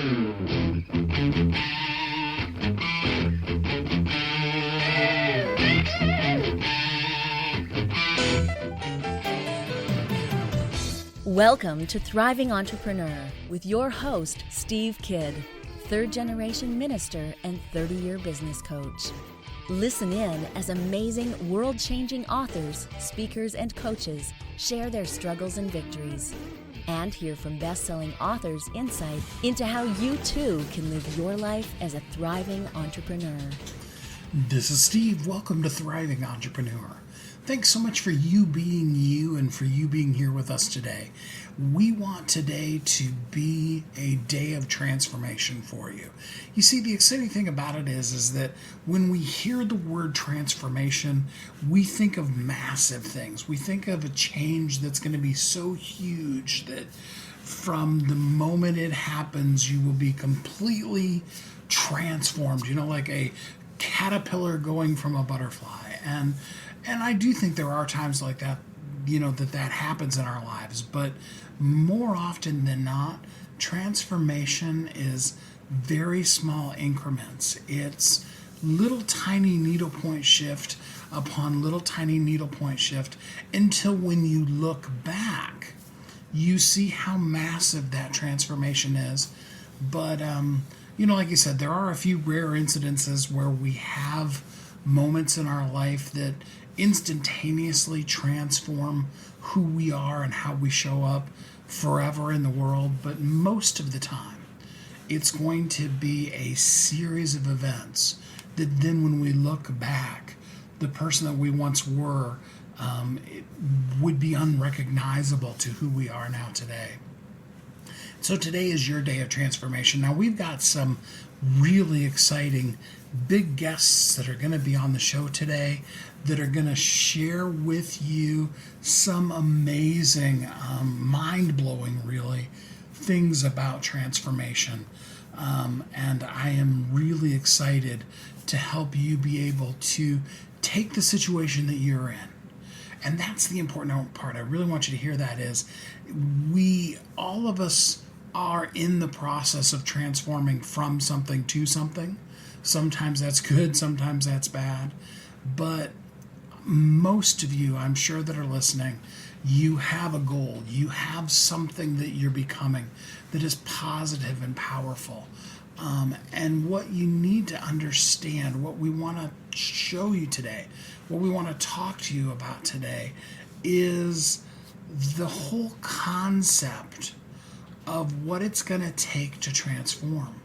Welcome to Thriving Entrepreneur with your host, Steve Kidd, third-generation minister and 30-year business coach. Listen in as amazing, world-changing authors, speakers, and coaches share their struggles and victories. And hear from best-selling authors insight into how you too can live your life as a thriving entrepreneur. This is Steve. Welcome to Thriving Entrepreneur. Thanks so much for you being you and for you being here with us today. We want today to be a day of transformation for you. You see, the exciting thing about it is that when we hear the word transformation, we think of massive things. We think of a change that's going to be so huge that from the moment it happens, you will be completely transformed, like a caterpillar going from a butterfly. And I do think there are times like that, that happens in our lives. But more often than not, transformation is very small increments. It's little tiny needlepoint shift upon little tiny needlepoint shift until when you look back, you see how massive that transformation is. But, like you said, there are a few rare incidences where we have moments in our life that instantaneously transform who we are and how we show up forever in the world. But most of the time, it's going to be a series of events that then when we look back, the person that we once were it would be unrecognizable to who we are now today. So today is your day of transformation. Now we've got some really exciting big guests that are going to be on the show today that are going to share with you some amazing, mind-blowing, really, things about transformation. And I am really excited to help you be able to take the situation that you're in. And that's the important part. I really want you to hear that is all of us are in the process of transforming from something to something. Sometimes that's good, sometimes that's bad. But most of you, I'm sure, that are listening, you have a goal. You have something that you're becoming that is positive and powerful. And what you need to understand, what we want to show you today, what we want to talk to you about today is the whole concept of what it's going to take to transform,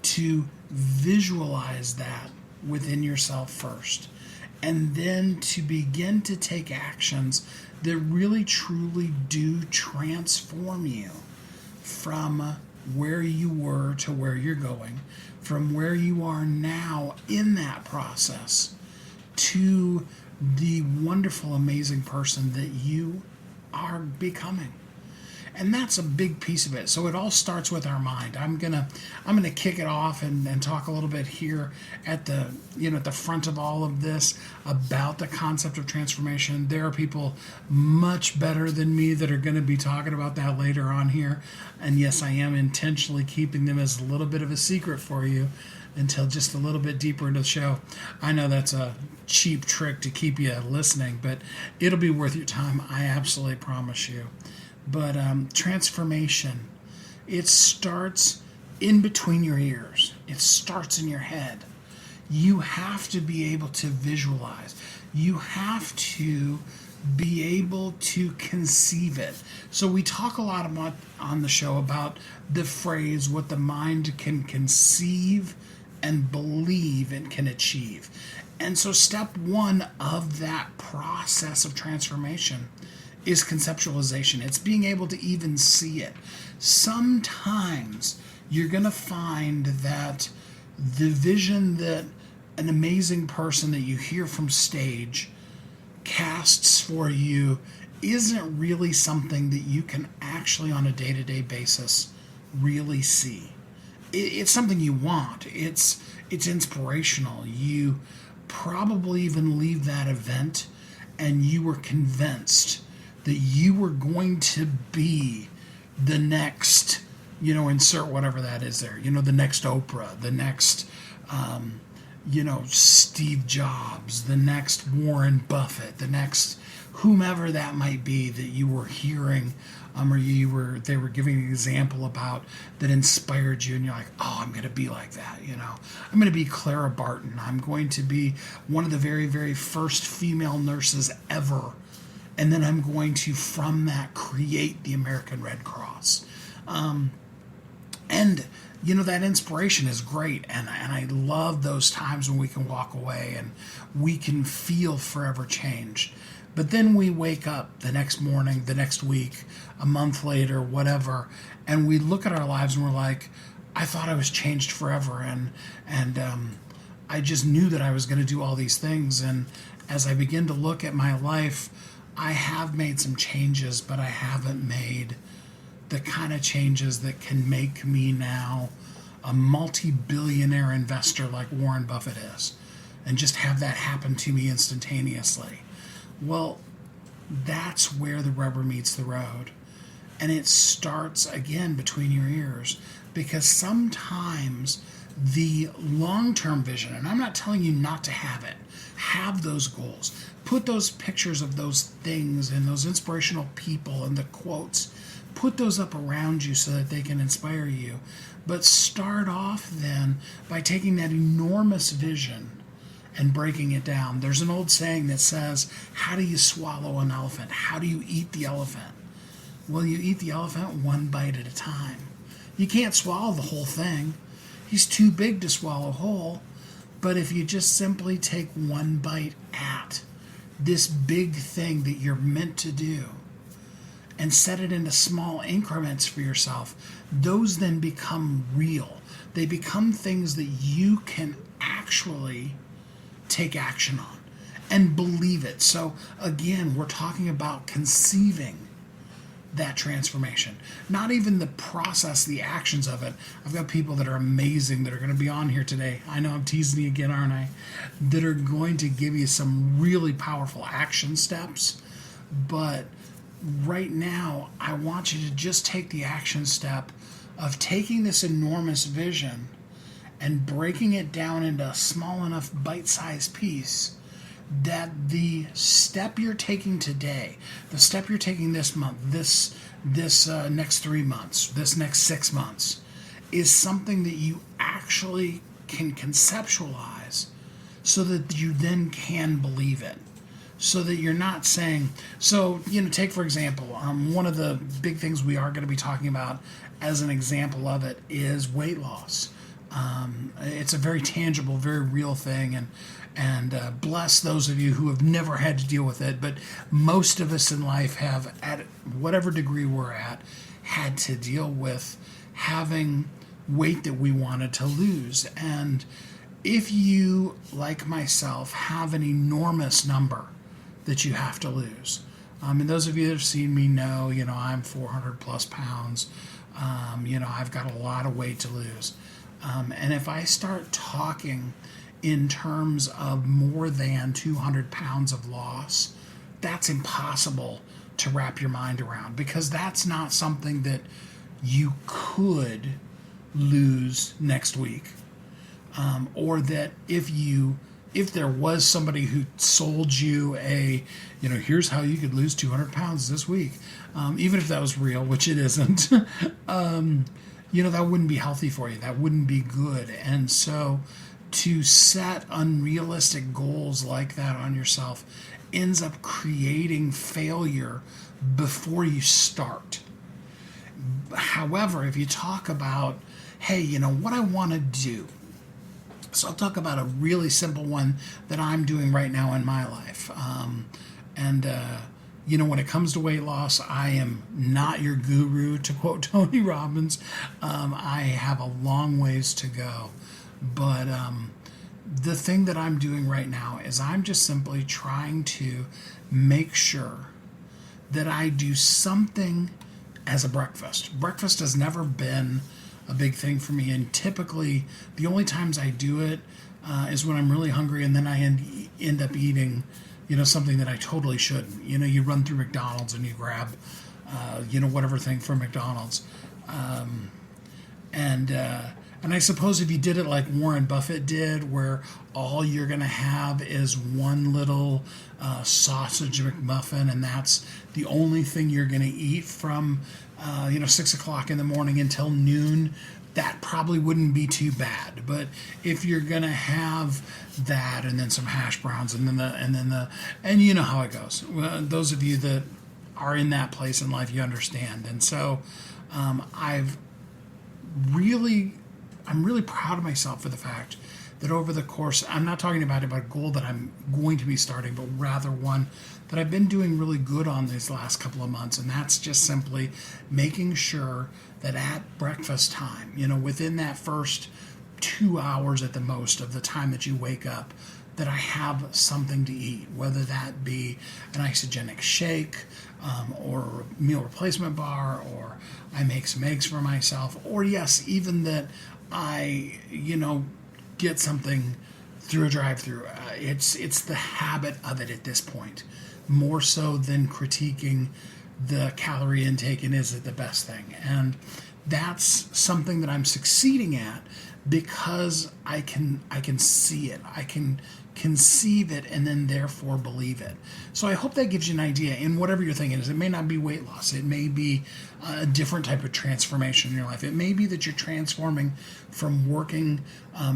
to visualize that within yourself first, and then to begin to take actions that really truly do transform you from where you were to where you're going, from where you are now in that process to the wonderful, amazing person that you are becoming. And that's a big piece of it. So it all starts with our mind. I'm gonna kick it off and talk a little bit here at the at the front of all of this about the concept of transformation. There are people much better than me that are going to be talking about that later on here. And yes, I am intentionally keeping them as a little bit of a secret for you until just a little bit deeper into the show. I know that's a cheap trick to keep you listening, but it'll be worth your time. I absolutely promise you. But transformation, it starts in between your ears. It starts in your head. You have to be able to visualize. You have to be able to conceive it. So we talk a lot about on the show about the phrase, what the mind can conceive and believe it can achieve. And so step one of that process of transformation is conceptualization. It's being able to even see it. Sometimes you're going to find that the vision that an amazing person that you hear from stage casts for you isn't really something that you can actually on a day-to-day basis really see. It's something you want. It's inspirational. You probably even leave that event and you were convinced that you were going to be the next insert whatever that is there, the next Oprah, the next, Steve Jobs, the next Warren Buffett, the next whomever that might be that you were hearing, or they were giving an example about that inspired you, and you're like, oh, I'm going to be like that, I'm going to be Clara Barton. I'm going to be one of the very, very first female nurses ever, and then I'm going to, from that, create the American Red Cross. And that inspiration is great, and I love those times when we can walk away and we can feel forever changed. But then we wake up the next morning, the next week, a month later, whatever, and we look at our lives and we're like, I thought I was changed forever, and I just knew that I was going to do all these things. And as I begin to look at my life, I have made some changes, but I haven't made the kind of changes that can make me now a multi-billionaire investor like Warren Buffett is, and just have that happen to me instantaneously. Well, that's where the rubber meets the road. And it starts again between your ears, because sometimes the long-term vision, and I'm not telling you not to have it, have those goals, put those pictures of those things and those inspirational people and the quotes, put those up around you so that they can inspire you. But start off then by taking that enormous vision and breaking it down. There's an old saying that says, how do you swallow an elephant? How do you eat the elephant? Well, you eat the elephant one bite at a time. You can't swallow the whole thing. He's too big to swallow whole. But if you just simply take one bite at this big thing that you're meant to do and set it into small increments for yourself, those then become real. They become things that you can actually take action on and believe it. So again, we're talking about conceiving that transformation, not even the process, the actions of it. I've got people that are amazing that are going to be on here today. I know I'm teasing you again, aren't I? That are going to give you some really powerful action steps. But right now, I want you to just take the action step of taking this enormous vision and breaking it down into a small enough bite-sized piece that the step you're taking today, the step you're taking this month, this next 3 months, this next 6 months, is something that you actually can conceptualize so that you then can believe it. So that you're not saying, take for example, one of the big things we are going to be talking about as an example of it is weight loss. It's a very tangible, very real thing, and bless those of you who have never had to deal with it, but most of us in life have, at whatever degree we're at, had to deal with having weight that we wanted to lose. And if you, like myself, have an enormous number that you have to lose, and those of you that have seen me know, I'm 400 plus pounds, I've got a lot of weight to lose. And if I start talking in terms of more than 200 pounds of loss, that's impossible to wrap your mind around, because that's not something that you could lose next week. Or that if there was somebody who sold you here's how you could lose 200 pounds this week, even if that was real, which it isn't, that wouldn't be healthy for you. That wouldn't be good. And so to set unrealistic goals like that on yourself ends up creating failure before you start. However, if you talk about, hey, what I want to do, so I'll talk about a really simple one that I'm doing right now in my life. When it comes to weight loss, I am not your guru, to quote Tony Robbins. I have a long ways to go. But the thing that I'm doing right now is I'm just simply trying to make sure that I do something as a breakfast. Breakfast has never been a big thing for me, and typically the only times I do it is when I'm really hungry, and then I end up eating something that I totally shouldn't. You run through McDonald's and you grab whatever thing from McDonald's. And I suppose if you did it like Warren Buffett did, where all you're going to have is one little sausage McMuffin, and that's the only thing you're going to eat from 6 o'clock in the morning until noon, that probably wouldn't be too bad. But if you're going to have that and then some hash browns and you know how it goes. Well, those of you that are in that place in life, you understand. And so I'm really proud of myself for the fact that over the course, I'm not talking about a goal that I'm going to be starting, but rather one that I've been doing really good on these last couple of months. And that's just simply making sure that at breakfast time, within that first 2 hours at the most of the time that you wake up, that I have something to eat, whether that be an isogenic shake or a meal replacement bar, or I make some eggs for myself, or yes, even that I, get something through a drive-through. It's the habit of it at this point, more so than critiquing the calorie intake and is it the best thing. And that's something that I'm succeeding at because I can see it. I can conceive it and then therefore believe it. So I hope that gives you an idea in whatever you're thinking is. It may not be weight loss. It may be a different type of transformation in your life. It may be that you're transforming from working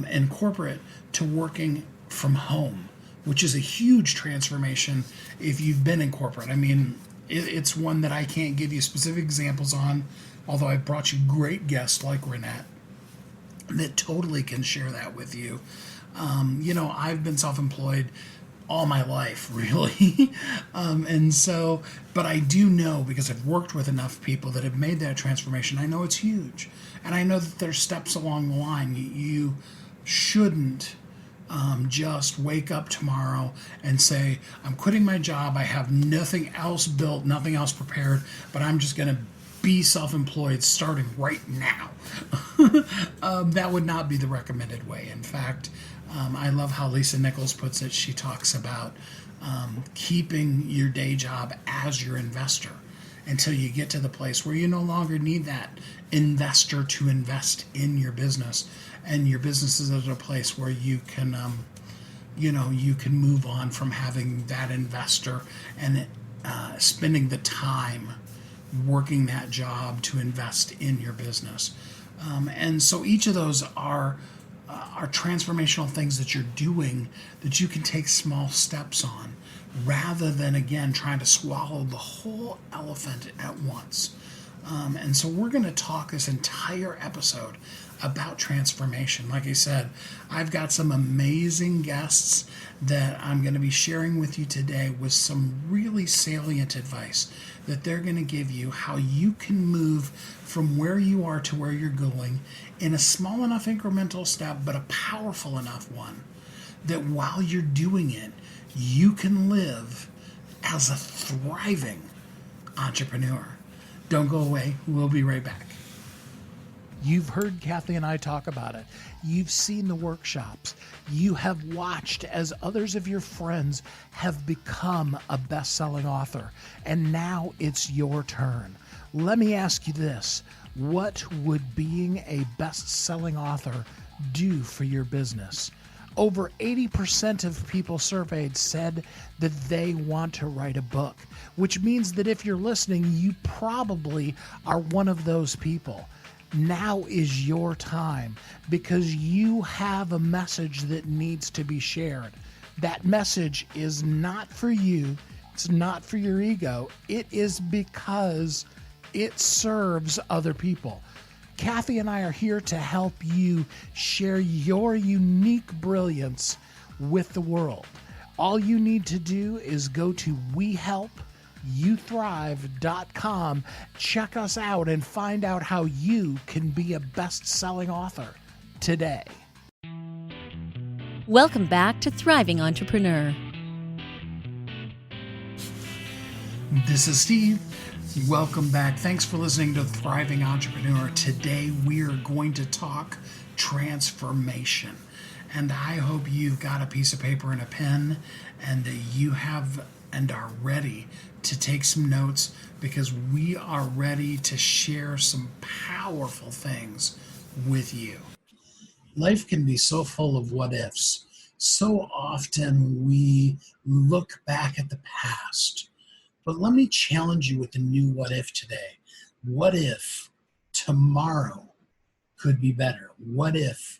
in corporate to working from home, which is a huge transformation if you've been in corporate. I mean, it's one that I can't give you specific examples on, although I've brought you great guests like Renette that totally can share that with you. I've been self-employed all my life, really. But I do know, because I've worked with enough people that have made that transformation, I know it's huge. And I know that there's steps along the line. You shouldn't just wake up tomorrow and say, I'm quitting my job, I have nothing else built, nothing else prepared, but I'm just going to be self-employed starting right now. That would not be the recommended way. In fact, I love how Lisa Nichols puts it. She talks about keeping your day job as your investor until you get to the place where you no longer need that investor to invest in your business, and your business is at a place where you can you can move on from having that investor and spending the time working that job to invest in your business. And so each of those are transformational things that you're doing that you can take small steps on, rather than, again, trying to swallow the whole elephant at once. And so we're going to talk this entire episode about transformation. Like I said, I've got some amazing guests that I'm going to be sharing with you today with some really salient advice that they're going to give you how you can move from where you are to where you're going in a small enough incremental step, but a powerful enough one, that while you're doing it, you can live as a thriving entrepreneur. Don't go away. We'll be right back. You've heard Kathy and I talk about it. You've seen the workshops. You have watched as others of your friends have become a best-selling author. And now it's your turn. Let me ask you this. What would being a best-selling author do for your business? Over 80% of people surveyed said that they want to write a book, which means that if you're listening, you probably are one of those people. Now is your time, because you have a message that needs to be shared. That message is not for you. It's not for your ego. It is because it serves other people. Kathy and I are here to help you share your unique brilliance with the world. All you need to do is go to WeHelpYouThrive.com, check us out, and find out how you can be a best-selling author today. Welcome back to Thriving Entrepreneur. This is Steve. Welcome back. Thanks for listening to Thriving Entrepreneur. Today we are going to talk transformation. And I hope you've got a piece of paper and a pen, and that you have and are ready to take some notes, because we are ready to share some powerful things with you. Life can be so full of what ifs. So often we look back at the past. But let me challenge you with a new what if today. What if tomorrow could be better? What if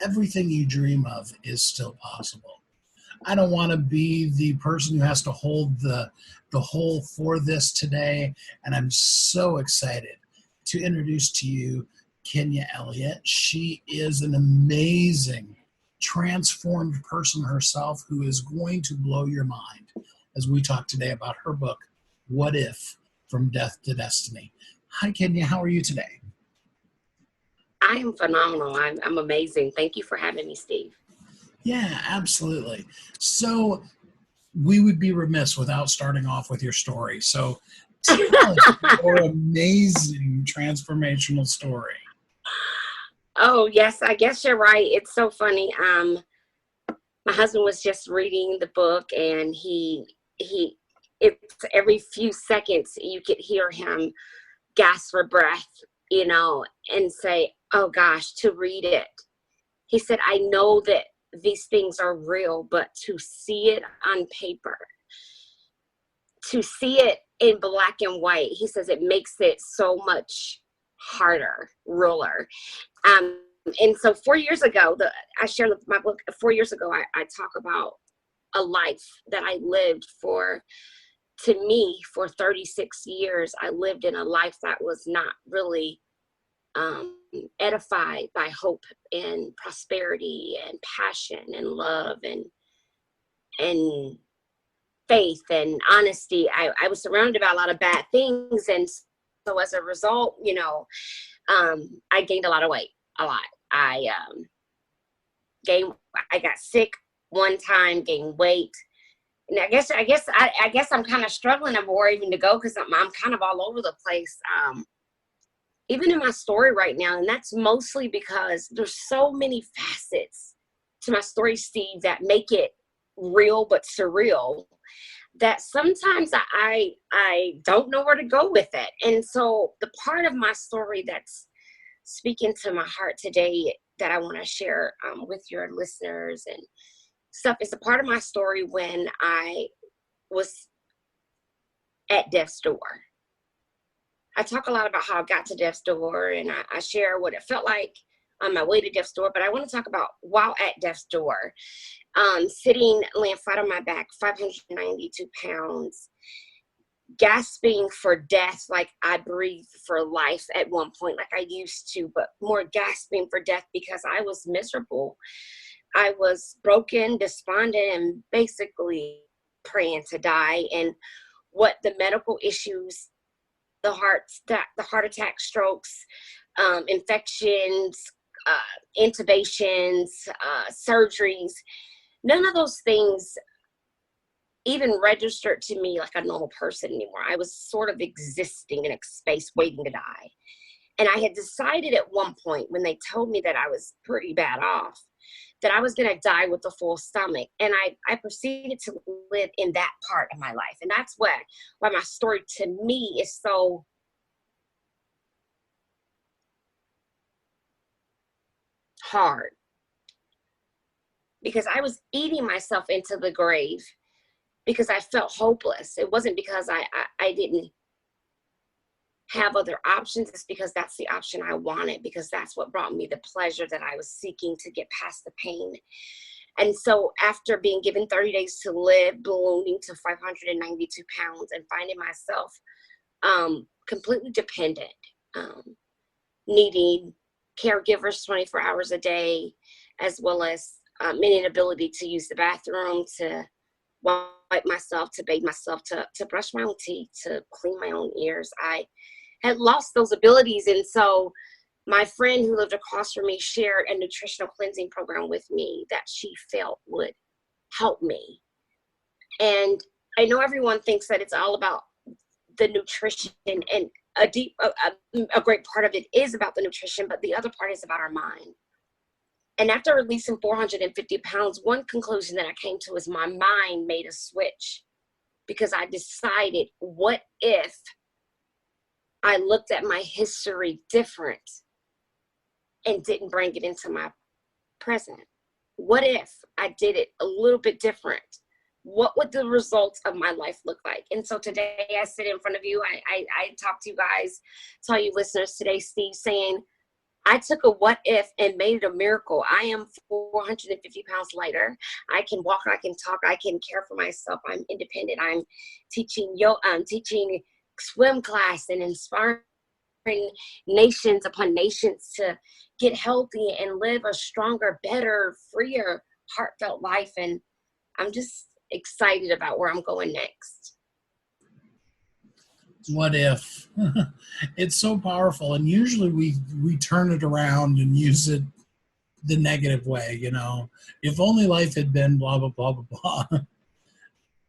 everything you dream of is still possible? I don't want to be the person who has to hold the whole for this today, and I'm so excited to introduce to you Kenya Elliott. She is an amazing, transformed person herself who is going to blow your mind as we talk today about her book, What If? From Death to Destiny. Hi, Kenya. How are you today? I am phenomenal. I'm amazing. Thank you for having me, Steve. Yeah, absolutely. So we would be remiss without starting off with your story. So tell us your amazing transformational story. Oh, yes, I guess you're right. It's so funny. My husband was just reading the book, and it's every few seconds you could hear him gasp for breath, and say, "Oh gosh," to read it. He said, "I know that these things are real, but to see it on paper, to see it in black and white," he says, "it makes it so much harder, realer." And so 4 years ago, I shared my book. 4 years ago, I talk about a life that I lived to me, for 36 years. I lived in a life that was not really edified by hope and prosperity and passion and love and faith and honesty. I was surrounded by a lot of bad things. And so as a result, I gained a lot of weight, a lot. I got sick one time, gained weight. And I guess I'm kind of struggling of where even to go, because I'm kind of all over the place. Even in my story right now, and that's mostly because there's so many facets to my story, Steve, that make it real but surreal, that sometimes I don't know where to go with it. And so the part of my story that's speaking to my heart today that I want to share with your listeners and stuff is a part of my story when I was at death's door. I talk a lot about how I got to death's door, and I share what it felt like on my way to death's door. But I want to talk about while at death's door, sitting, laying flat on my back, 592 pounds, gasping for death, like I breathed for life at one point, like I used to, but more gasping for death because I was miserable. I was broken, despondent, and basically praying to die. And what the medical issues, the heart attack, strokes, infections, intubations, surgeries, none of those things even registered to me like a normal person anymore. I was sort of existing in a space waiting to die. And I had decided at one point, when they told me that I was pretty bad off, that I was going to die with a full stomach. And I proceeded to live in that part of my life. And that's why my story to me is so hard. Because I was eating myself into the grave because I felt hopeless. It wasn't because I didn't have other options. It's because that's the option I wanted, because that's what brought me the pleasure that I was seeking to get past the pain. And so after being given 30 days to live, ballooning to 592 pounds and finding myself completely dependent, needing caregivers 24 hours a day, as well as inability to use the bathroom, to wipe myself, to bathe myself, to brush my own teeth, to clean my own ears. I had lost those abilities. And so my friend who lived across from me shared a nutritional cleansing program with me that she felt would help me. And I know everyone thinks that it's all about the nutrition, and a great part of it is about the nutrition, but the other part is about our mind. And after releasing 450 pounds, one conclusion that I came to is my mind made a switch, because I decided, what if I looked at my history different? and didn't bring it into my present? What if I did it a little bit different? What would the results of my life look like? And so today I sit in front of you. I talk to you guys, tell you listeners today, Steve, saying, I took a what if and made it a miracle. I am 450 pounds lighter. I can walk, I can talk, I can care for myself. I'm independent. I'm teaching I'm teaching swim class and inspiring nations upon nations to get healthy and live a stronger, better, freer, heartfelt life. And I'm just excited about where I'm going next. What if? It's so powerful, and usually we turn it around and use it the negative way, if only life had been blah blah blah blah blah.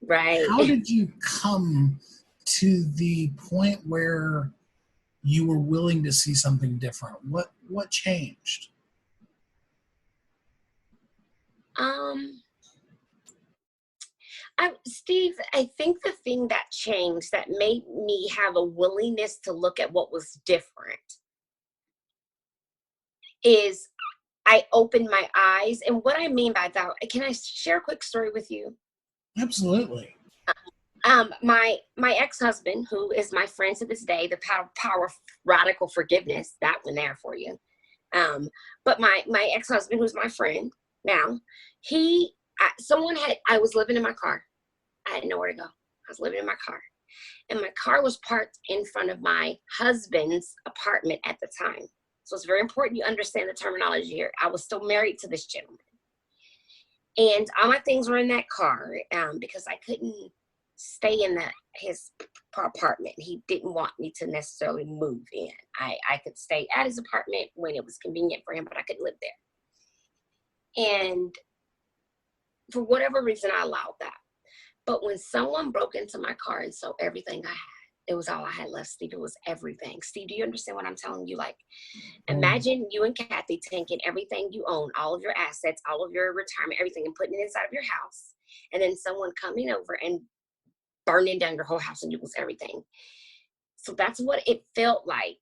Right. How did you come to the point where you were willing to see something different? What changed? Steve, I think the thing that changed, that made me have a willingness to look at what was different, is I opened my eyes. And what I mean by that, can I share a quick story with you? Absolutely. My ex-husband, who is my friend to this day, the power of radical forgiveness, that one there for you. But my ex-husband, who's my friend now, I was living in my car. I had nowhere to go. I was living in my car, and my car was parked in front of my husband's apartment at the time. So it's very important you understand the terminology here. I was still married to this gentleman, and all my things were in that car because I couldn't stay in his apartment. He didn't want me to necessarily move in. I could stay at his apartment when it was convenient for him, but I couldn't live there. And for whatever reason, I allowed that. But when someone broke into my car and stole everything I had, it was all I had left, Steve. It was everything. Steve, do you understand what I'm telling you? Like, imagine you and Kathy taking everything you own, all of your assets, all of your retirement, everything, and putting it inside of your house. And then someone coming over and burning down your whole house and you lose everything. So that's what it felt like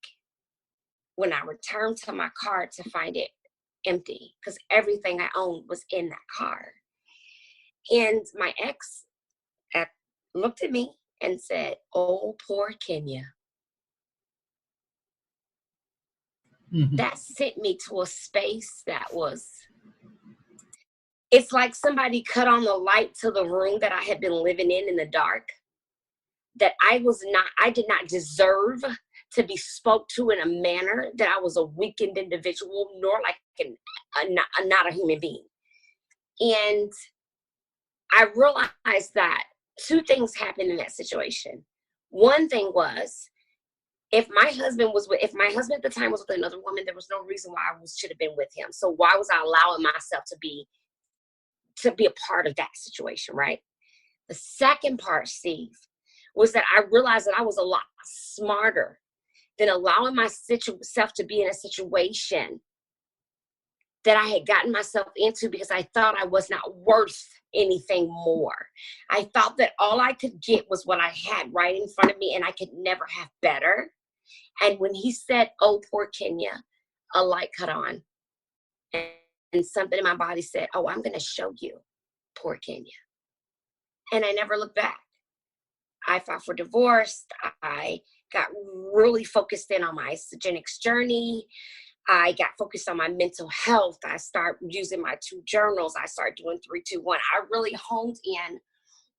when I returned to my car to find it empty, because everything I owned was in that car. And my ex looked at me and said, "Oh, poor Kenya." Mm-hmm. That sent me to a space that was, it's like somebody cut on the light to the room that I had been living in the dark, that I did not deserve to be spoke to in a manner that I was a weakened individual, nor like not a human being. And I realized that two things happened in that situation. One thing was, if my husband at the time was with another woman, there was no reason why I should have been with him. So why was I allowing myself to be a part of that situation, right? The second part, Steve, was that I realized that I was a lot smarter than allowing myself to be in a situation that I had gotten myself into because I thought I was not worth anything more. I thought that all I could get was what I had right in front of me, and I could never have better. And when he said, "Oh, poor Kenya," a light cut on, and something in my body said, "Oh, I'm going to show you, poor Kenya." And I never looked back. I filed for divorce. I got really focused in on my eugenics journey. I got focused on my mental health. I started using my 2 journals. I started doing 3-2-1. I really honed in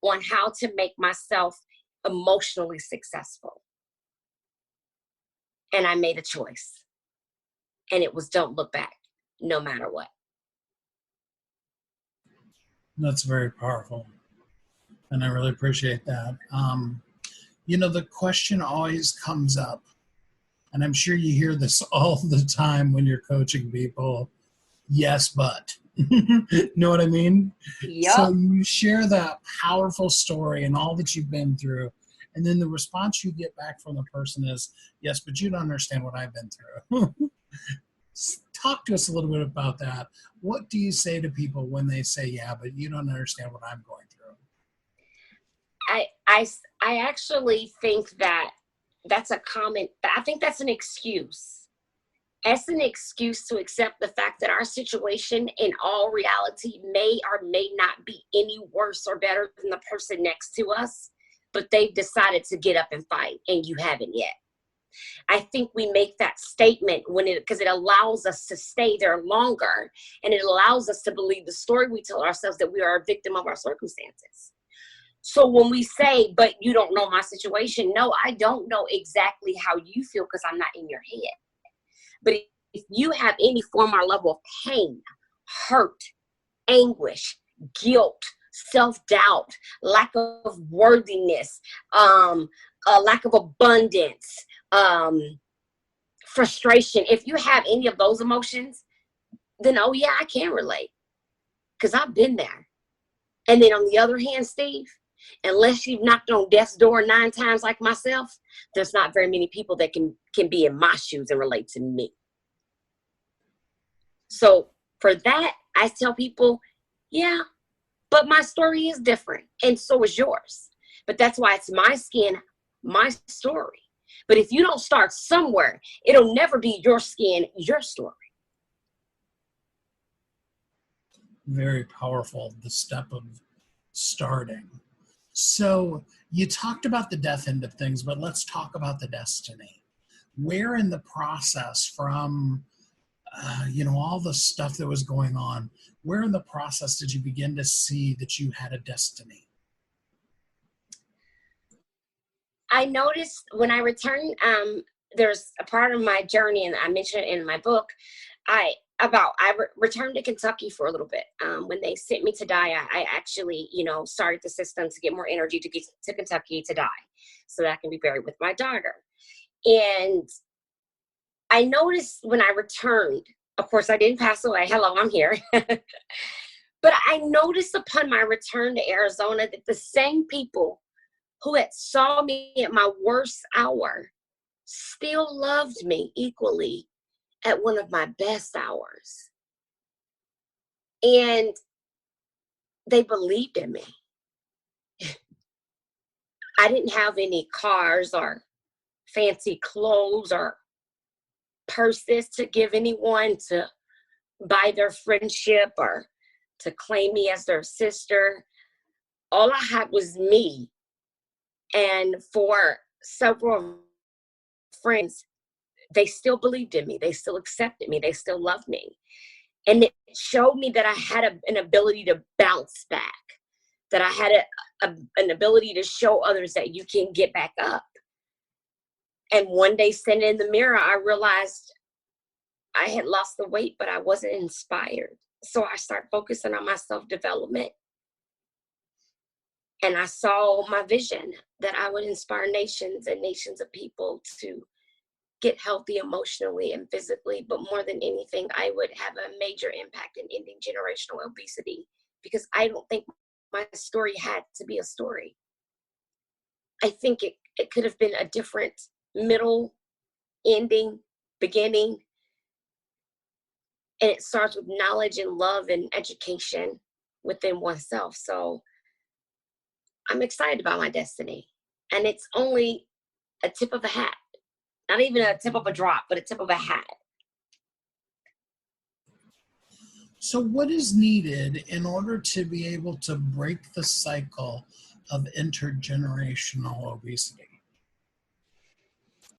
on how to make myself emotionally successful. And I made a choice. And it was don't look back, no matter what. That's very powerful. And I really appreciate that. The question always comes up, and I'm sure you hear this all the time when you're coaching people. Yes, but. Know what I mean? Yep. So you share that powerful story and all that you've been through, and then the response you get back from the person is, "Yes, but you don't understand what I've been through." Talk to us a little bit about that. What do you say to people when they say, "Yeah, but you don't understand what I'm going through"? I actually think that that's I think that's an excuse. as an excuse to accept the fact that our situation in all reality may or may not be any worse or better than the person next to us, but they've decided to get up and fight and you haven't yet. I think we make that statement because it allows us to stay there longer, and it allows us to believe the story we tell ourselves that we are a victim of our circumstances. So when we say, but you don't know my situation, no, I don't know exactly how you feel because I'm not in your head. But if you have any form or level of pain, hurt, anguish, guilt, self-doubt, lack of worthiness, a lack of abundance, frustration, if you have any of those emotions, then, oh yeah, I can relate because I've been there. And then on the other hand, Steve, unless you've knocked on death's door 9 times like myself, there's not very many people that can be in my shoes and relate to me. So for that, I tell people, yeah, but my story is different and so is yours. But that's why it's my skin, my story. But if you don't start somewhere, it'll never be your skin, your story. Very powerful, the step of starting. So you talked about the death end of things, but let's talk about the destiny. Where in the process from, all the stuff that was going on, where in the process did you begin to see that you had a destiny? I noticed when I returned, there's a part of my journey, and I mentioned it in my book, I returned to Kentucky for a little bit. When they sent me to die, I actually, started the system to get more energy to get to Kentucky to die so that I can be buried with my daughter. And I noticed when I returned, of course, I didn't pass away. Hello, I'm here. But I noticed upon my return to Arizona that the same people who had saw me at my worst hour still loved me equally at one of my best hours. And they believed in me. I didn't have any cars or fancy clothes or purses to give anyone to buy their friendship or to claim me as their sister. All I had was me. And for several friends, they still believed in me. They still accepted me. They still loved me. And it showed me that I had an ability to bounce back, that I had an ability to show others that you can get back up. And one day, standing in the mirror, I realized I had lost the weight, but I wasn't inspired. So I started focusing on my self-development. And I saw my vision that I would inspire nations and nations of people to get healthy emotionally and physically. But more than anything, I would have a major impact in ending generational obesity, because I don't think my story had to be a story. I think it could have been a different middle, ending, beginning. And it starts with knowledge and love and education within oneself. So I'm excited about my destiny. And it's only a tip of a hat. Not even a tip of a drop, but a tip of a hat. So what is needed in order to be able to break the cycle of intergenerational obesity?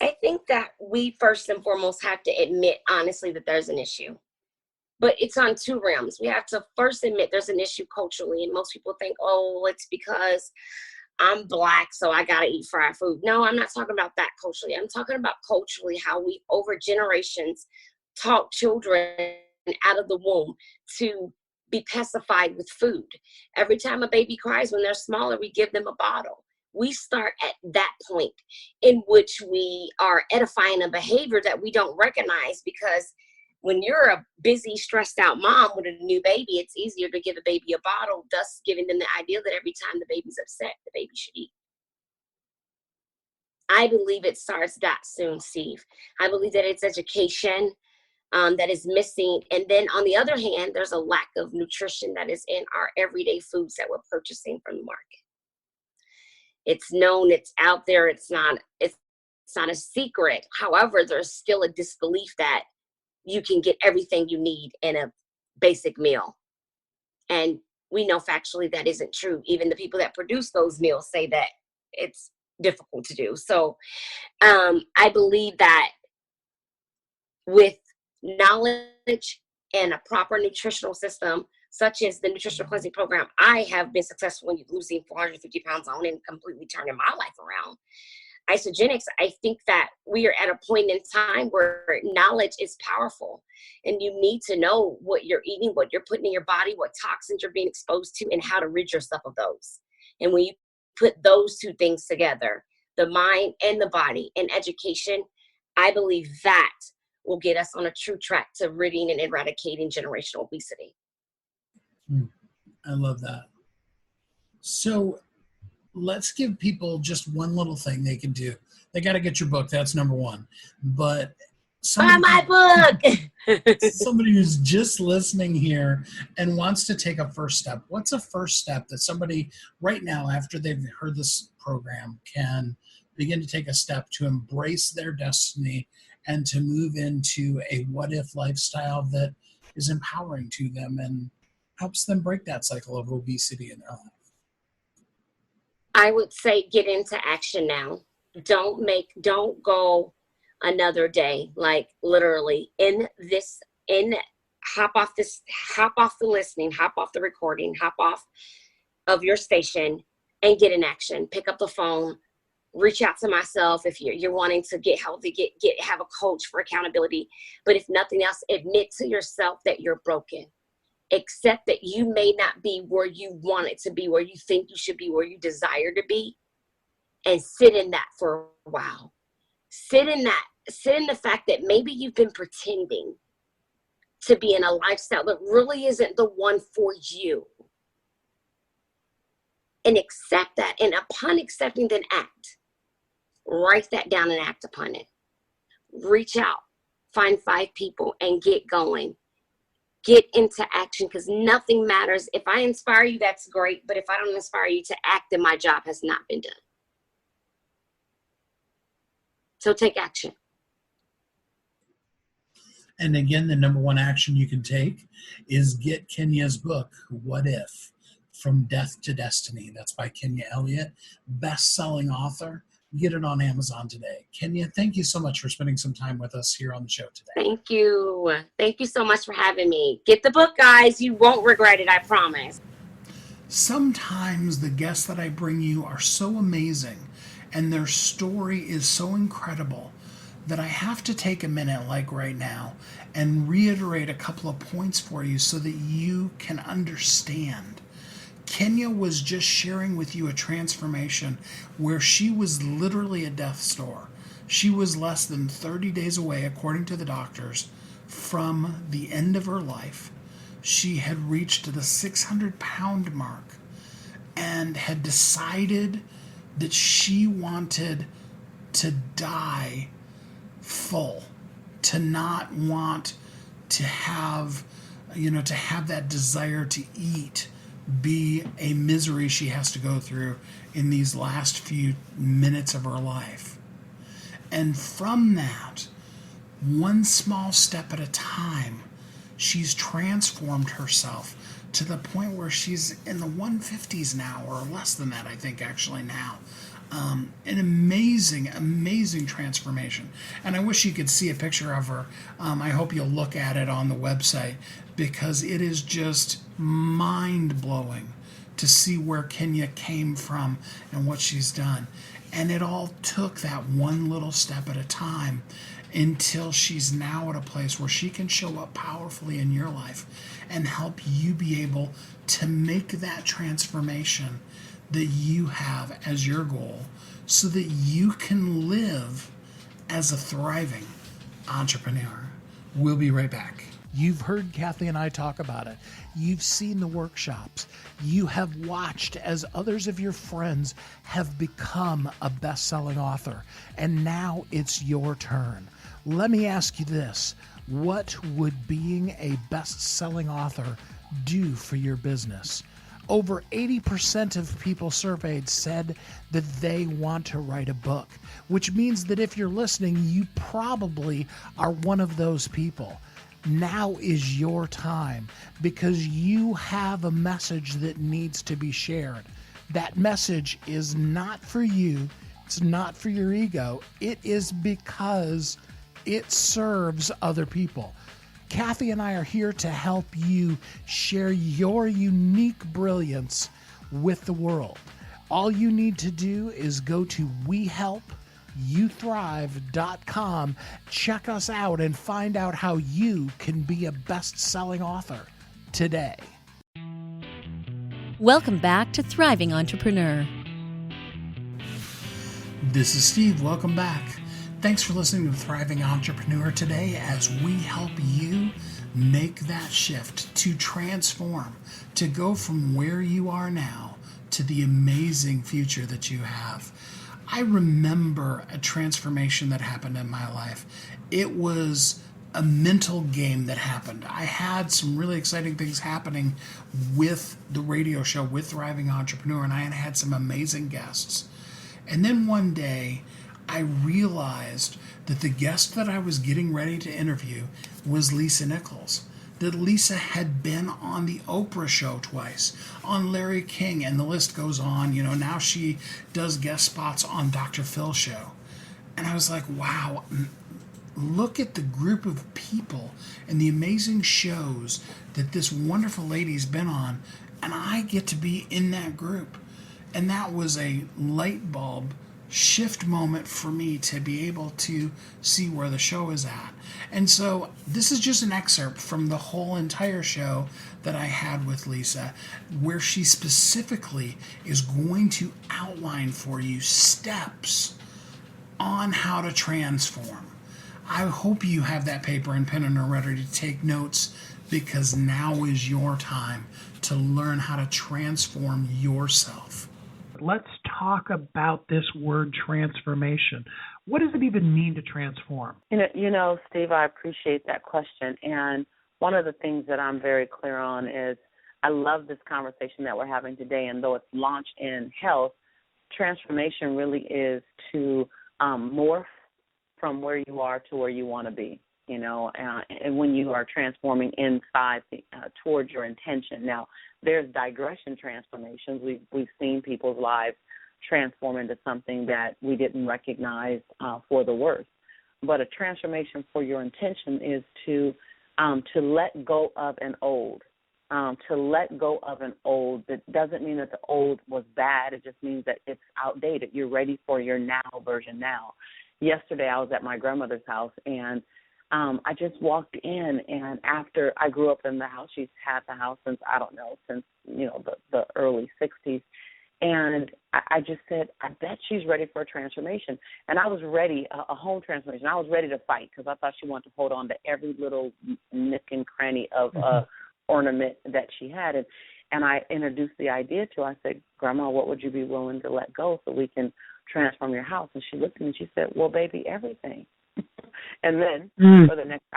I think that we first and foremost have to admit honestly that there's an issue. But it's on 2 realms. We have to first admit there's an issue culturally. And most people think, oh, it's because I'm Black, so I got to eat fried food. No, I'm not talking about that culturally. I'm talking about culturally how we, over generations, taught children out of the womb to be pacified with food. Every time a baby cries when they're smaller, we give them a bottle. We start at that point in which we are edifying a behavior that we don't recognize, because when you're a busy, stressed out mom with a new baby, it's easier to give a baby a bottle, thus giving them the idea that every time the baby's upset, the baby should eat. I believe it starts that soon, Steve. I believe that it's education that is missing. And then on the other hand, there's a lack of nutrition that is in our everyday foods that we're purchasing from the market. It's known, it's out there, it's not a secret. However, there's still a disbelief that you can get everything you need in a basic meal. And we know factually that isn't true. Even the people that produce those meals say that it's difficult to do. So I believe that with knowledge and a proper nutritional system, such as the nutritional cleansing program, I have been successful in losing 450 pounds on and completely turning my life around. Isogenics, I think that we are at a point in time where knowledge is powerful, and you need to know what you're eating, what you're putting in your body, what toxins you're being exposed to, and how to rid yourself of those. And when you put those two things together, the mind and the body, and education, I believe that will get us on a true track to ridding and eradicating generational obesity. I love that. So let's give people just one little thing they can do. They got to get your book. That's number one. But buy my book. Somebody who's just listening here and wants to take a first step. What's a first step that somebody right now, after they've heard this program, can begin to take a step to embrace their destiny and to move into a what-if lifestyle that is empowering to them and helps them break that cycle of obesity in their life? I would say get into action now. Don't go another day, like literally hop off the listening, hop off the recording, hop off of your station and get in action. Pick up the phone, reach out to myself if you're wanting to get healthy, have a coach for accountability. But if nothing else, admit to yourself that you're broken. Accept that you may not be where you want it to be, where you think you should be, where you desire to be, and sit in that for a while. Sit in the fact that maybe you've been pretending to be in a lifestyle that really isn't the one for you. And accept that. And upon accepting, then act. Write that down and act upon it. Reach out. Find 5 people and get going. Get into action, because nothing matters. If I inspire you, that's great. But if I don't inspire you to act, then my job has not been done. So take action. And again, the number one action you can take is get Kenya's book, What If? From Death to Destiny. That's by Kenya Elliott, best-selling author. Get it on Amazon today. Kenya, thank you so much for spending some time with us here on the show today. Thank you. Thank you so much for having me. Get the book, guys. You won't regret it, I promise. Sometimes the guests that I bring you are so amazing and their story is so incredible that I have to take a minute, like right now, and reiterate a couple of points for you so that you can understand. Kenya was just sharing with you a transformation where she was literally at death's door. She was less than 30 days away, according to the doctors, from the end of her life. She had reached the 600-pound mark and had decided that she wanted to die full, to not want to have, to have that desire to eat be a misery she has to go through in these last few minutes of her life. And from that, one small step at a time, she's transformed herself to the point where she's in the 150s now, or less than that, I think, actually now. An amazing, amazing transformation. And I wish you could see a picture of her. I hope you'll look at it on the website, because it is just mind-blowing to see where Kenya came from and what she's done. And it all took that one little step at a time until she's now at a place where she can show up powerfully in your life and help you be able to make that transformation that you have as your goal so that you can live as a thriving entrepreneur. We'll be right back. You've heard Kathy and I talk about it. You've seen the workshops. You have watched as others of your friends have become a best-selling author. And now it's your turn. Let me ask you this. What would being a best-selling author do for your business? Over 80% of people surveyed said that they want to write a book, which means that if you're listening, you probably are one of those people. Now is your time because you have a message that needs to be shared. That message is not for you. It's not for your ego. It is because it serves other people. Kathy and I are here to help you share your unique brilliance with the world. All you need to do is go to WeHelpYouThrive.com, check us out, and find out how you can be a best-selling author today. Welcome back to Thriving Entrepreneur. This is Steve. Welcome back. Thanks for listening to Thriving Entrepreneur today as we help you make that shift to transform, to go from where you are now to the amazing future that you have. I remember a transformation that happened in my life. It was a mental game that happened. I had some really exciting things happening with the radio show, with Thriving Entrepreneur, and I had some amazing guests. And then one day, I realized that the guest that I was getting ready to interview was Lisa Nichols. That Lisa had been on the Oprah show twice, on Larry King, and the list goes on. You know, now she does guest spots on Dr. Phil's show. And I was like, wow, look at the group of people and the amazing shows that this wonderful lady's been on, and I get to be in that group. And that was a light bulb shift moment for me to be able to see where the show is at. And so this is just an excerpt from the whole entire show that I had with Lisa, where she specifically is going to outline for you steps on how to transform. I hope you have that paper and pen and are ready to take notes, because now is your time to learn how to transform yourself. Let's talk about this word transformation. What does it even mean to transform? You know, Steve, I appreciate that question. And one of the things that I'm very clear on is I love this conversation that we're having today. And though it's launched in health, transformation really is to morph from where you are to where you want to be, you know, and when you are transforming inside towards your intention. Now, there's digression transformations. We've seen people's lives transform into something that we didn't recognize for the worse. But a transformation for your intention is to let go of an old. To let go of an old, that doesn't mean that the old was bad. It just means that it's outdated. You're ready for your now version now. Yesterday, I was at my grandmother's house, and I just walked in, and after I grew up in the house, she's had the house since, the early 60s. And I just said, I bet she's ready for a transformation. And I was ready, a home transformation. I was ready to fight because I thought she wanted to hold on to every little nook and cranny of ornament that she had. And I introduced the idea to her. I said, Grandma, what would you be willing to let go so we can transform your house? And she looked at me and she said, well, baby, everything. And then for the next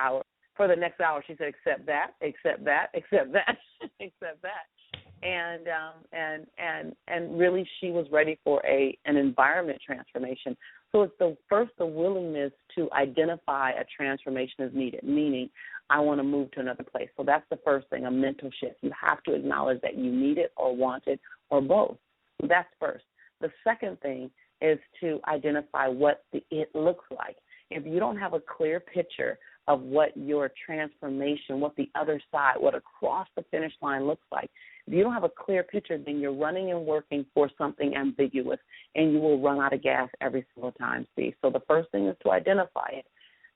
hour, she said, except that, except that, except that, except that. And really she was ready for an environment transformation. So it's the willingness to identify a transformation as needed, meaning I want to move to another place. So that's the first thing, a mental shift. You have to acknowledge that you need it or want it or both. So that's first. The second thing is to identify what it looks like. If you don't have a clear picture of what your transformation, what the other side, what across the finish line looks like, if you don't have a clear picture, then you're running and working for something ambiguous, and you will run out of gas every single time, Steve. So the first thing is to identify it.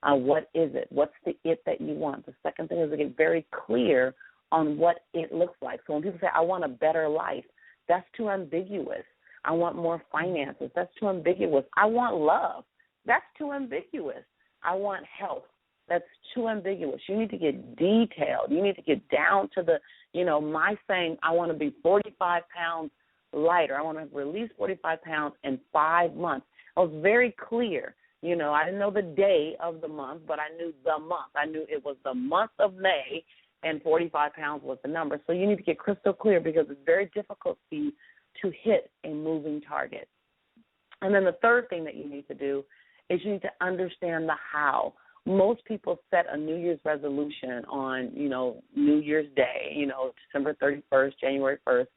What is it? What's the it that you want? The second thing is to get very clear on what it looks like. So when people say, I want a better life, that's too ambiguous. I want more finances. That's too ambiguous. I want love. That's too ambiguous. I want health. That's too ambiguous. You need to get detailed. You need to get down to the, my saying, I want to be 45 pounds lighter. I want to release 45 pounds in 5 months. I was very clear. I didn't know the day of the month, but I knew the month. I knew it was the month of May, and 45 pounds was the number. So you need to get crystal clear because it's very difficult for you to hit a moving target. And then the third thing that you need to do is you need to understand the how. most people set a New Year's resolution on, New Year's Day, December 31st, January 1st,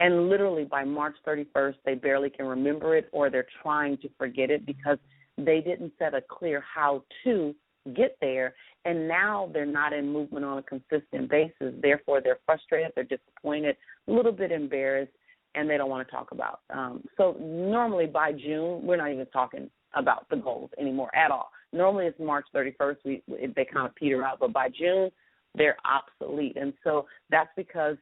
and literally by March 31st, they barely can remember it, or they're trying to forget it because they didn't set a clear how to get there, and now they're not in movement on a consistent basis. Therefore, they're frustrated, they're disappointed, a little bit embarrassed, and they don't want to talk about. So normally by June, we're not even talking about the goals anymore at all. Normally it's March 31st, they kind of peter out, but by June, they're obsolete. And so that's because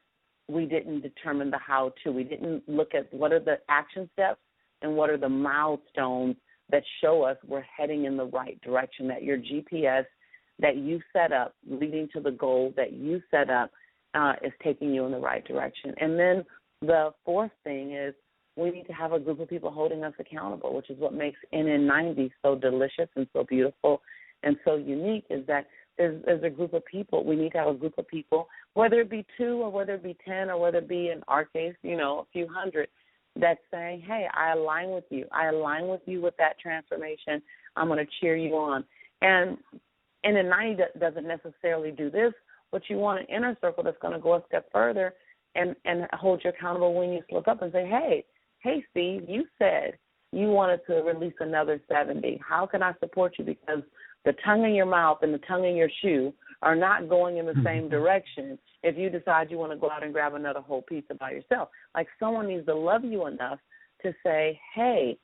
we didn't determine the how-to. We didn't look at what are the action steps and what are the milestones that show us we're heading in the right direction, that your GPS that you set up leading to the goal that you set up is taking you in the right direction. And then the fourth thing is we need to have a group of people holding us accountable, which is what makes NN90 so delicious and so beautiful and so unique, is that there's a group of people. We need to have a group of people, whether it be 2 or whether it be 10 or whether it be, in our case, a few hundred, that's saying, hey, I align with you. I align with you with that transformation. I'm going to cheer you on. And NN90 doesn't necessarily do this, but you want an inner circle that's going to go a step further and hold you accountable when you slip up and say, hey, Steve, you said you wanted to release another 70. How can I support you? Because the tongue in your mouth and the tongue in your shoe are not going in the same direction if you decide you want to go out and grab another whole pizza by yourself. Like, someone needs to love you enough to say, hey,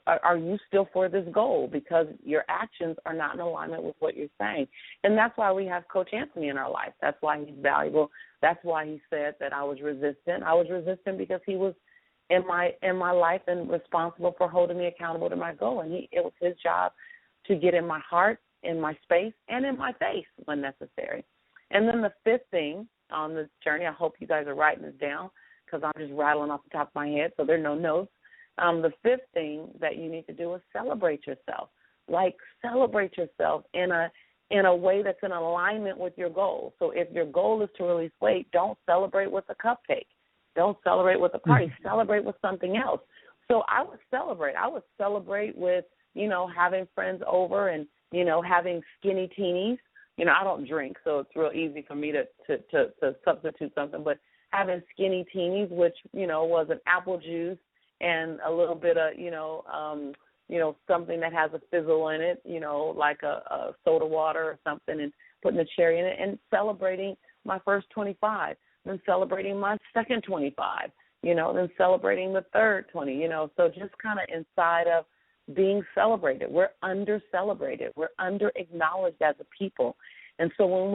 are you still for this goal? Because your actions are not in alignment with what you're saying. And that's why we have Coach Anthony in our life. That's why he's valuable. That's why he said that I was resistant. I was resistant because he was in my life and responsible for holding me accountable to my goal. And it was his job to get in my heart, in my space, and in my face when necessary. And then the fifth thing on this journey, I hope you guys are writing this down because I'm just rattling off the top of my head, so there are no notes. The fifth thing that you need to do is celebrate yourself. Like, celebrate yourself in a way that's in alignment with your goal. So if your goal is to release weight, don't celebrate with a cupcake. Don't celebrate with a party. Celebrate with something else. So I would celebrate. I would celebrate with, having friends over and, having skinny teenies. I don't drink, so it's real easy for me to substitute something. But having skinny teenies, which, was an apple juice and a little bit of, something that has a fizzle in it, like a soda water or something, and putting a cherry in it, and celebrating my first 25, then celebrating my second 25, then celebrating the third 20, so just kind of inside of being celebrated. We're under-celebrated. We're under-acknowledged as a people. And so when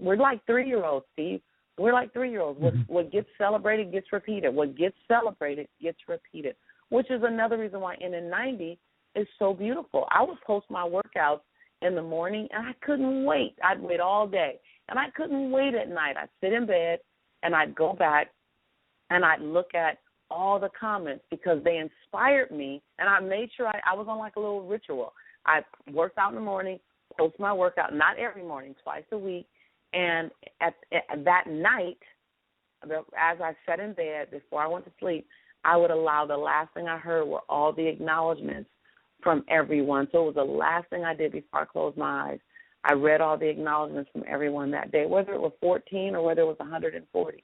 we're like 3-year-olds, Steve. We're like 3-year-olds. What gets celebrated gets repeated. What gets celebrated gets repeated, which is another reason why NN90 is so beautiful. I would post my workouts in the morning, and I couldn't wait. I'd wait all day, and I couldn't wait at night. I'd sit in bed, and I'd go back, and I'd look at all the comments because they inspired me, and I made sure I was on like a little ritual. I worked out in the morning, post my workout, not every morning, twice a week, and at that night, as I sat in bed before I went to sleep, I would allow the last thing I heard were all the acknowledgments from everyone. So it was the last thing I did before I closed my eyes. I read all the acknowledgments from everyone that day, whether it was 14 or whether it was 140.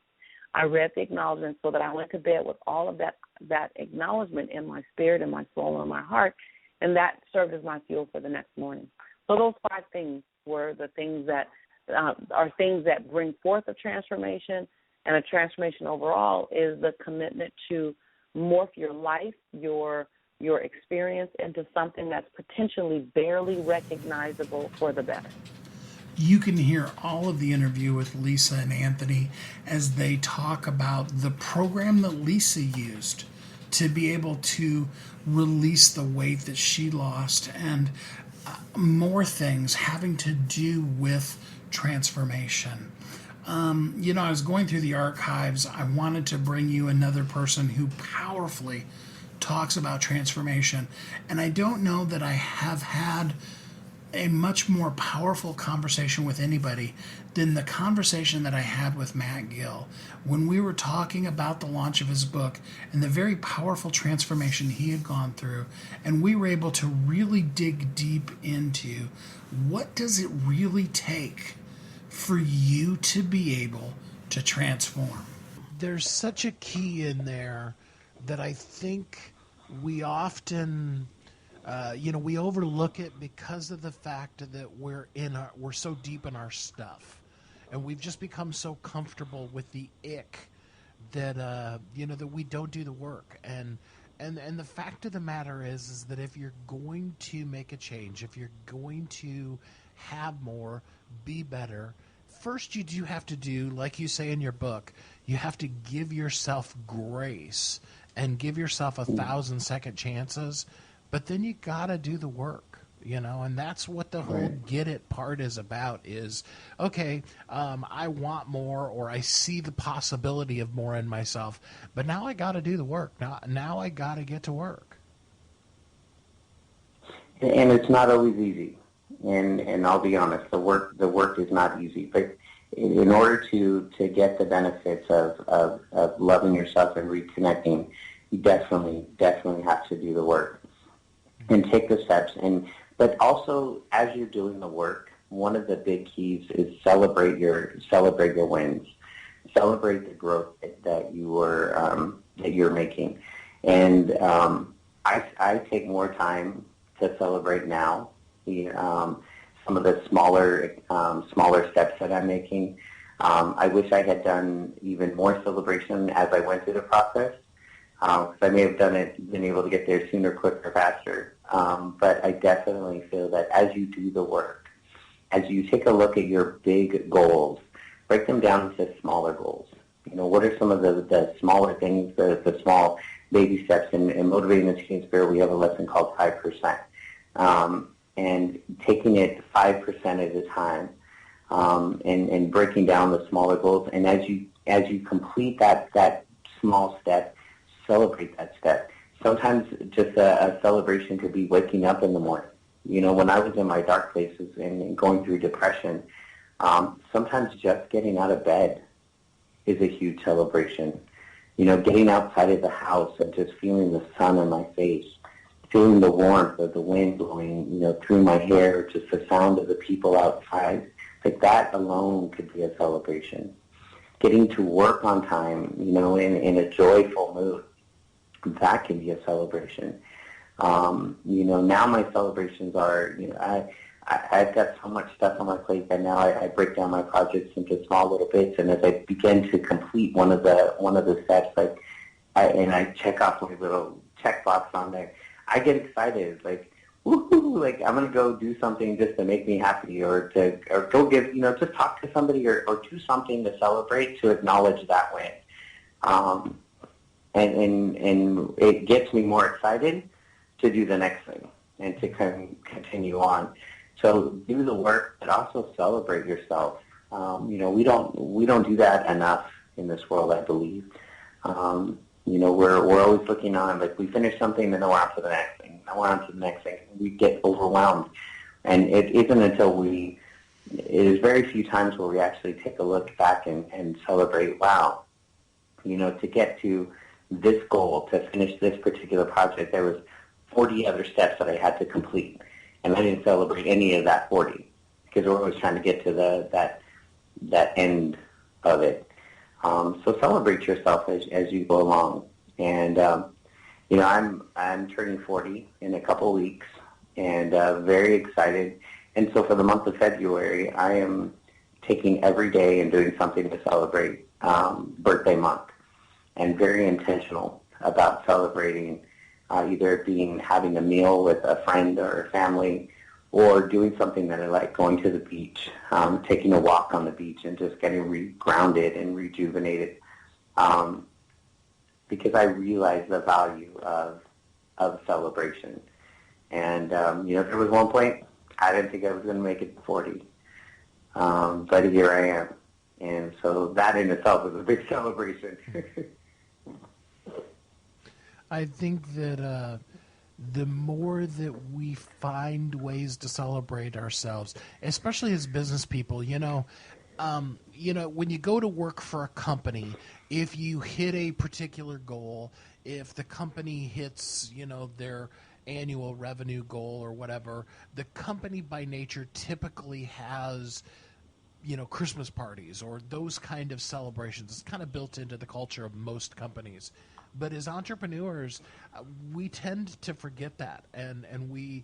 I read the acknowledgments so that I went to bed with all of that acknowledgement in my spirit and my soul and my heart, and that served as my fuel for the next morning. So those 5 things were the things that are things that bring forth a transformation, and a transformation overall is the commitment to morph your life, your experience into something that's potentially barely recognizable for the better. You can hear all of the interview with Lisa and Anthony as they talk about the program that Lisa used to be able to release the weight that she lost, and more things having to do with transformation. I was going through the archives. I wanted to bring you another person who powerfully talks about transformation, and I don't know that I have had a much more powerful conversation with anybody than the conversation that I had with Matt Gil when we were talking about the launch of his book and the very powerful transformation he had gone through. And we were able to really dig deep into what does it really take for you to be able to transform. There's such a key in there that I think we often we overlook it because of the fact that we're so deep in our stuff, and we've just become so comfortable with the ick that that we don't do the work. And the fact of the matter is that if you're going to make a change, if you're going to have more, be better, first you do have to do, like you say in your book, you have to give yourself grace and give yourself 1,000 second chances. But then you got to do the work, and that's what the whole get it part is about is, okay, I want more, or I see the possibility of more in myself, but now I got to do the work. Now I got to get to work. And it's not always easy. And I'll be honest, the work is not easy. But in order to get the benefits of loving yourself and reconnecting, you definitely have to do the work and take the steps. But also, as you're doing the work, one of the big keys is celebrate your wins, celebrate the growth that you're making. And I take more time to celebrate now. Some of the smaller steps that I'm making. I wish I had done even more celebration as I went through the process. Because I may have been able to get there sooner, quicker, faster. But I definitely feel that as you do the work, as you take a look at your big goals, break them down into smaller goals. What are some of the smaller things, the small baby steps? In Motivating the Teen Spirit, we have a lesson called 5%. And taking it 5% at a time, and breaking down the smaller goals. And as you complete that small step, celebrate that step. Sometimes just a celebration could be waking up in the morning. When I was in my dark places and going through depression, sometimes just getting out of bed is a huge celebration. Getting outside of the house and just feeling the sun on my face, feeling the warmth of the wind blowing, through my hair, just the sound of the people outside. Like that alone could be a celebration. Getting to work on time, in a joyful mood, that can be a celebration. Now my celebrations are, I've got so much stuff on my plate that now I break down my projects into small little bits, and as I begin to complete one of the steps, I check off my little checkbox on there, I get excited, like, woohoo, like I'm gonna go do something just to make me happy, or go give, just talk to somebody, or do something to celebrate, to acknowledge that win. And it gets me more excited to do the next thing and to continue on. So do the work, but also celebrate yourself. We don't do that enough in this world, I believe. We're always looking on, like we finish something, then we're on to the next thing. Then we're on to the next thing. We get overwhelmed, and it isn't until it is very few times where we actually take a look back and celebrate. Wow, to get to this goal, to finish this particular project, there was 40 other steps that I had to complete, and I didn't celebrate any of that 40 because we're always trying to get to that end of it. So celebrate yourself as you go along. And I'm turning 40 in a couple of weeks, and very excited. And so for the month of February, I am taking every day and doing something to celebrate birthday month, and very intentional about celebrating, either having a meal with a friend or a family, or doing something that I like, going to the beach, taking a walk on the beach and just getting grounded and rejuvenated, because I realize the value of celebration. And, there was one point I didn't think I was going to make it to 40, but here I am. And so that in itself is a big celebration. I think that the more that we find ways to celebrate ourselves, especially as business people. When you go to work for a company, if you hit a particular goal, if the company hits, their annual revenue goal or whatever, the company by nature typically has, Christmas parties or those kind of celebrations. It's kind of built into the culture of most companies. But as entrepreneurs, we tend to forget that, and we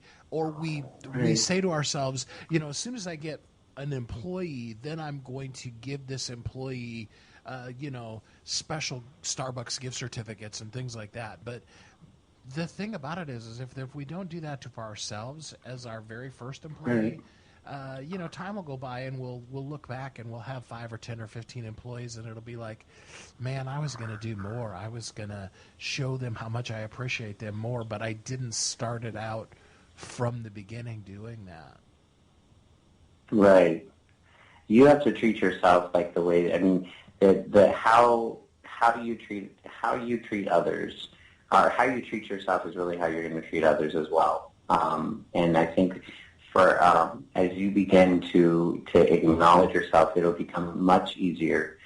say to ourselves, as soon as I get an employee, then I'm going to give this employee, special Starbucks gift certificates and things like that. But the thing about it is if we don't do that for ourselves as our very first employee, time will go by and we'll look back and we'll have 5 or 10 or 15 employees, and it'll be like, man, I was going to do more. I was going to show them how much I appreciate them more, but I didn't start it out from the beginning doing that. Right. You have to treat yourself like the way, how you treat others, or how you treat yourself is really how you're going to treat others as well. And I think as you begin to acknowledge yourself, it'll become much easier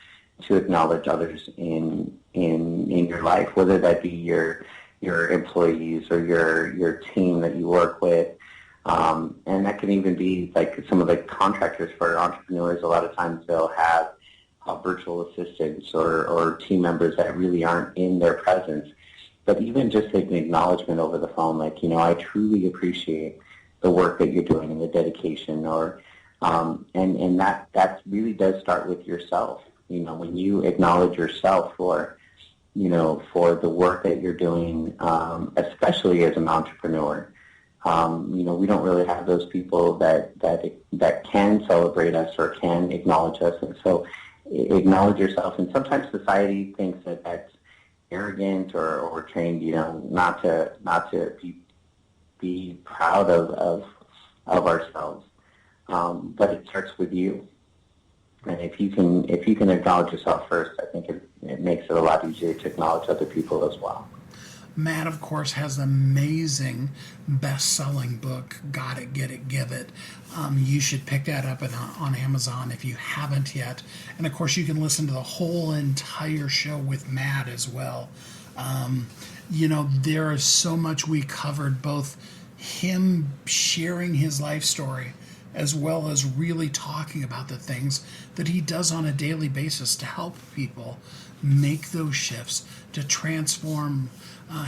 to acknowledge others in your life, whether that be your employees or your team that you work with. And that can even be like some of the contractors for entrepreneurs. A lot of times they'll have virtual assistants or team members that really aren't in their presence. But even just an acknowledgement over the phone, like, I truly appreciate the work that you're doing and the dedication, and that really does start with yourself. When you acknowledge yourself for the work that you're doing, especially as an entrepreneur. We don't really have those people that can celebrate us or can acknowledge us, and so acknowledge yourself. And sometimes society thinks that that's arrogant or trained, not to be proud of ourselves. But it starts with you. And if you can acknowledge yourself first, I think it makes it a lot easier to acknowledge other people as well. Matt, of course, has an amazing best-selling book, Got It, Get It, Give It. You should pick that up on Amazon if you haven't yet. And, of course, you can listen to the whole entire show with Matt as well. There is so much we covered, both him sharing his life story as well as really talking about the things that he does on a daily basis to help people make those shifts, to transform.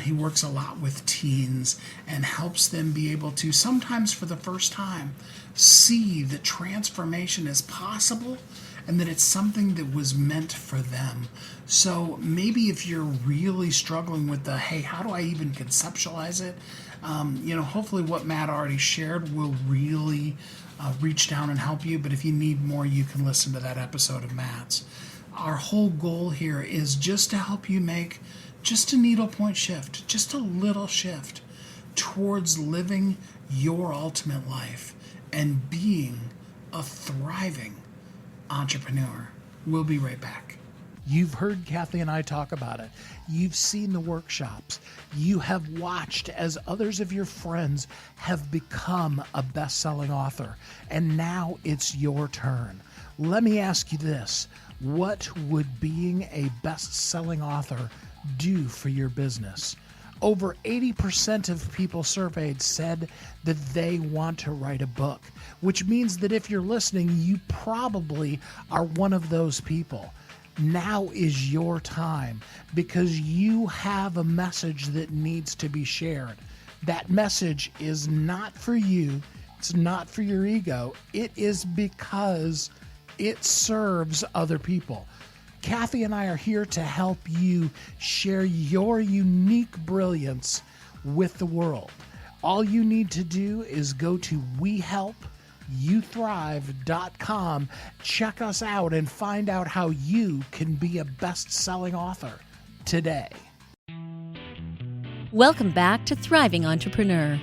He works a lot with teens and helps them be able to, sometimes for the first time, see that transformation is possible and that it's something that was meant for them. So maybe if you're really struggling with hey, how do I even conceptualize it? Hopefully what Matt already shared will really reach down and help you. But if you need more, you can listen to that episode of Matt's. Our whole goal here is just to help you make just a needlepoint shift, just a little shift towards living your ultimate life and being a thriving entrepreneur. We'll be right back. You've heard Kathy and I talk about it. You've seen the workshops. You have watched as others of your friends have become a best-selling author. And now it's your turn. Let me ask you this. What would being a best-selling author do for your business? Over 80% of people surveyed said that they want to write a book, which means that if you're listening, you probably are one of those people. Now is your time because you have a message that needs to be shared. That message is not for you. It's not for your ego. It is because it serves other people. Kathy and I are here to help you share your unique brilliance with the world. All you need to do is go to WeHelpYouThrive.com, check us out, and find out how you can be a best-selling author today. Welcome back to Thriving Entrepreneur.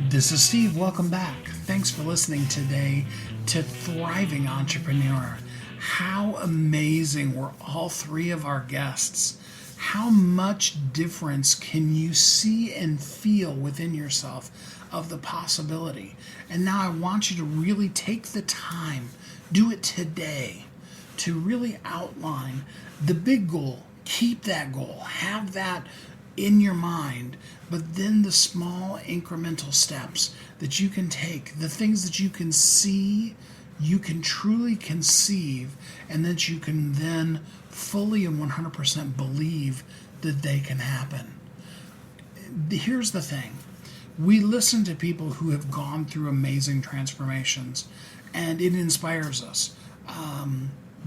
This is Steve. Welcome back. Thanks for listening today to Thriving Entrepreneur. How amazing were all three of our guests How much difference can you see and feel within yourself of the possibility? And now I want you to really take the time, do it today, to really outline the big goal. Keep that goal, have that in your mind, but then the small incremental steps that you can take, the things that you can see, you can truly conceive, and that you can then fully and 100% believe that they can happen. Here's the thing. We listen to people who have gone through amazing transformations, and it inspires us.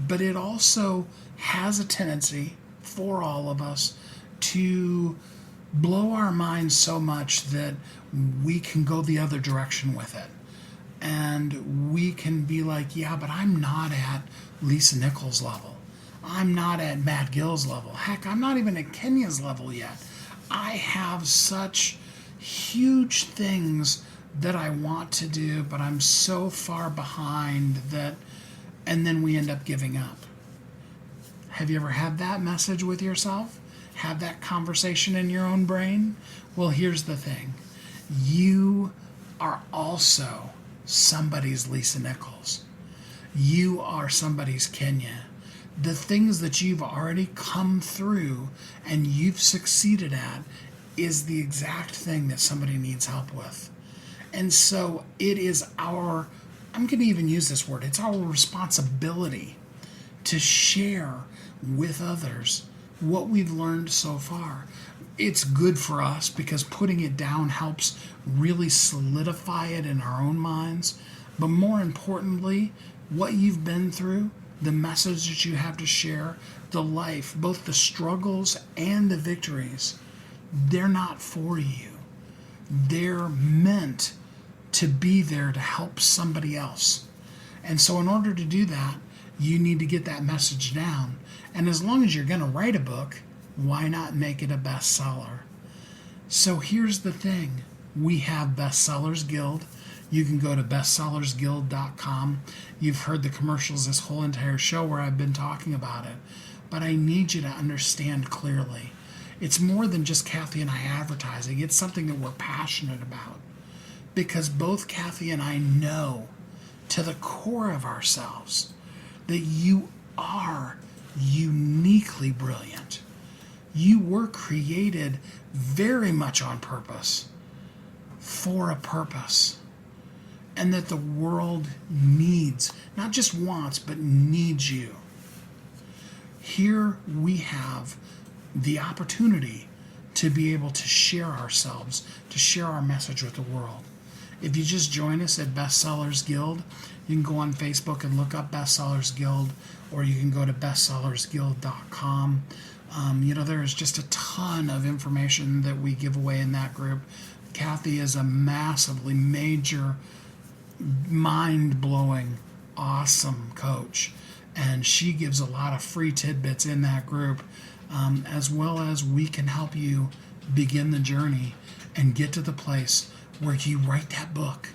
But it also has a tendency for all of us to blow our minds so much that we can go the other direction with it. And we can be like, yeah, but I'm not at Lisa Nichols' level. I'm not at Matt Gil's level. Heck, I'm not even at Kenya's level yet. I have such huge things that I want to do, but I'm so far behind that, and then we end up giving up. Have you ever had that message with yourself? Have that conversation in your own brain? Well, here's the thing. You are also somebody's Lisa Nichols. You are somebody's Kenya. The things that you've already come through and you've succeeded at is the exact thing that somebody needs help with. And so it is I'm going to even use this word, it's our responsibility to share with others what we've learned so far. It's good for us because putting it down helps really solidify it in our own minds. But more importantly, what you've been through, the message that you have to share, the life, both the struggles and the victories, they're not for you. They're meant to be there to help somebody else. And so in order to do that, you need to get that message down. And as long as you're going to write a book, why not make it a bestseller? So here's the thing. We have Bestsellers Guild. You can go to bestsellersguild.com. You've heard the commercials this whole entire show where I've been talking about it. But I need you to understand clearly. It's more than just Kathy and I advertising. It's something that we're passionate about. Because both Kathy and I know to the core of ourselves that you are uniquely brilliant. You were created very much on purpose, for a purpose. And that the world needs, not just wants, but needs you. Here we have the opportunity to be able to share ourselves, to share our message with the world. If you just join us at Bestsellers Guild, you can go on Facebook and look up Bestsellers Guild, or you can go to bestsellersguild.com. There is just a ton of information that we give away in that group. Kathy is a massively major, mind-blowing, awesome coach, and she gives a lot of free tidbits in that group, as well as we can help you begin the journey and get to the place where you write that book,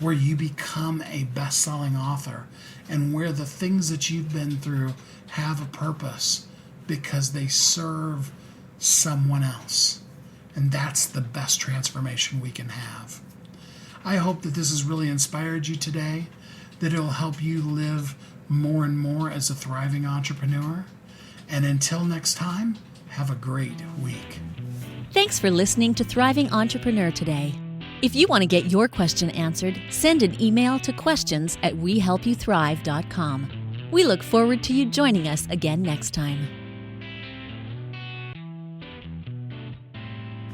where you become a best-selling author, and where the things that you've been through have a purpose because they serve someone else. And that's the best transformation we can have. I hope that this has really inspired you today, that it'll help you live more and more as a thriving entrepreneur. And until next time, have a great week. Thanks for listening to Thriving Entrepreneur today. If you want to get your question answered, send an email to questions@wehelpyouthrive.com. We look forward to you joining us again next time.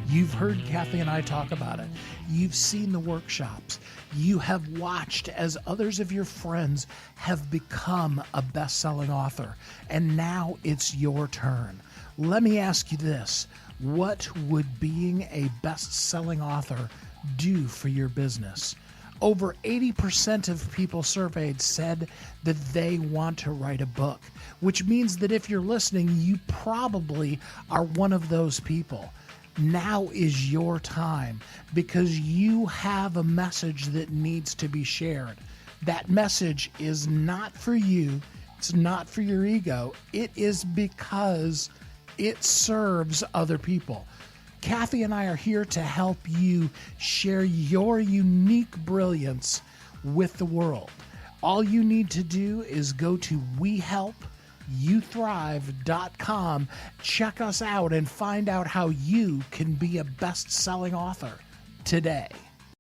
You've heard Kathy and I talk about it. You've seen the workshops. You have watched as others of your friends have become a best-selling author. And now it's your turn. Let me ask you this. What would being a best-selling author do for your business? Over 80% of people surveyed said that they want to write a book, which means that if you're listening, you probably are one of those people. Now is your time because you have a message that needs to be shared. That message is not for you. It's not for your ego. It is because it serves other people. Kathy and I are here to help you share your unique brilliance with the world. All you need to do is go to WeHelpYouThrive.com, check us out, and find out how you can be a best-selling author today.